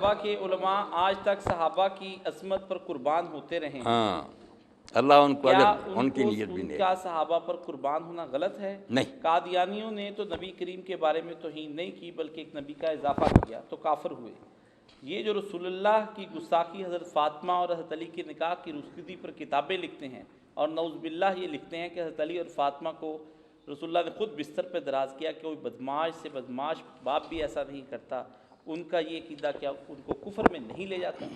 صحابہ کے علماء آج تک صحابہ کی عظمت پر قربان ہوتے رہے ہیں، ہاں، اللہ ان کو کیا اجر ان کی نیت بھی ان نہیں کا صحابہ پر قربان ہونا غلط ہے؟ نہیں قادیانیوں نے تو نبی کریم کے بارے میں توہین نہیں کی بلکہ ایک نبی کا اضافہ کیا تو کافر ہوئے۔ یہ جو رسول اللہ کی گستاخی حضرت فاطمہ اور حضرت علی کے نکاح کی رخصتی پر کتابیں لکھتے ہیں، اور نعوذ باللہ یہ لکھتے ہیں کہ حضرت علی اور فاطمہ کو رسول اللہ نے خود بستر پہ دراز کیا کہ کوئی بدماش سے بدماش باپ بھی ایسا نہیں کرتا، ان کا یہ عقیدہ کیا ان کو کفر میں نہیں لے جاتا؟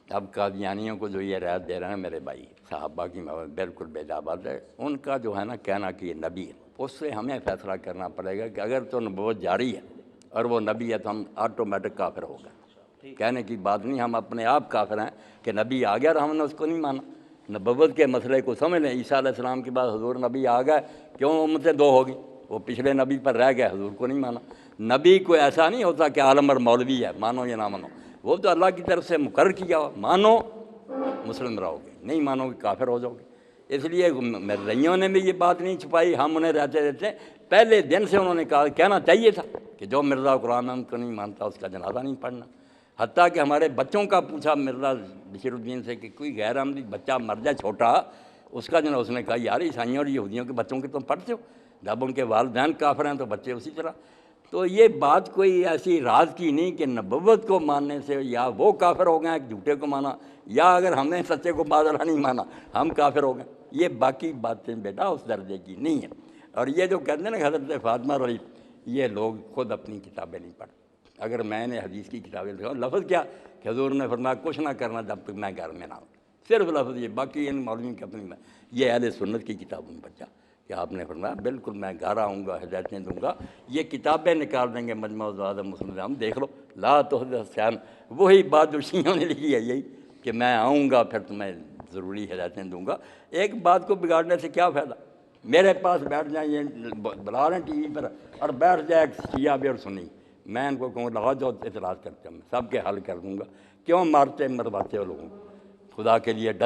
اب قادیانیوں کو جو یہ رعایت دے رہے ہیں میرے بھائی، صحابہ کی بالکل بے جا بات ہے۔ ان کا جو ہے نا کہنا کہ یہ نبی ہے، اس سے ہمیں فیصلہ کرنا پڑے گا کہ اگر تو نبوت جاری ہے اور وہ نبی ہے تو ہم آٹومیٹک کافر ہو گئے۔ کہنے کی بات نہیں، ہم اپنے آپ کافر ہیں کہ نبی آ گیا اور ہم نے اس کو نہیں مانا۔ نبوت کے مسئلے کو سمجھ لیں، عیسیٰ علیہ السلام کے بعد حضور نبی آ گئے، کیوں امتیں دو ہوگی؟ وہ پچھلے نبی پر رہ گئے، حضور کو نہیں مانا۔ نبی کو ایسا نہیں ہوتا کہ عالم اور مولوی ہے، مانو یا نہ مانو، وہ تو اللہ کی طرف سے مقرر کیا ہوا، مانو مسلم رہو گے، نہیں مانو گے کافر ہو جاؤ گے۔ اس لیے مرزائیوں نے بھی یہ بات نہیں چھپائی، ہم انہیں رہتے رہتے پہلے دن سے انہوں نے کہنا چاہیے تھا کہ جو مرزا قرآن ہم کو نہیں مانتا اس کا جنازہ نہیں پڑھنا۔ حتیٰ کہ ہمارے بچوں کا پوچھا مرزا بشیر الدین سے کہ کوئی غیر احمدی بچہ مر جائے چھوٹا، اس کا اس نے کہا یار عیسائیوں اور یہودیوں کے بچوں کے تم پڑھتے ہو، جب ان کے والدین کافر ہیں تو بچے اسی طرح۔ تو یہ بات کوئی ایسی راز کی نہیں کہ نبوت کو ماننے سے یا وہ کافر ہو گئے ہیں جھوٹے کو مانا، یا اگر ہم نے سچے کو معذرہ نہیں مانا ہم کافر ہو گئے۔ یہ باقی باتیں بیٹا اس درجے کی نہیں ہیں۔ اور یہ جو کہتے ہیں نا حضرت فاطمہ رضی، یہ لوگ خود اپنی کتابیں نہیں پڑھتے۔ اگر میں نے حدیث کی کتابیں لکھا لفظ کیا کہ حضور نے فرمایا کچھ نہ کرنا جب تک میں گھر میں نہ ہوں، صرف لفظ یہ، باقی ان مولویوں کی اپنی میں، یہ اہل سنت کی کتابوں میں بچہ کہ آپ نے فرمایا بالکل میں گھر آؤں گا، ہدایتیں دوں گا، یہ کتابیں نکال دیں گے مجمع الزواد مسلم، ہم دیکھ لو لا تحدث حسین، وہی بات جو شیعوں نے لکھی ہے یہی کہ میں آؤں گا پھر تمہیں ضروری ہدایتیں دوں گا۔ ایک بات کو بگاڑنے سے کیا فائدہ؟ میرے پاس بیٹھ جائیں، یہ بلا رہے ہیں ٹی وی پر، اور بیٹھ جائے ایک شیعہ بھی اور سنی، میں ان کو کہوں لگا جو اعتراض کرتے ہیں میں سب کے حل کر دوں گا۔ کیوں مارتے مرواتے ہو لوگوں کو؟ خدا کے لیے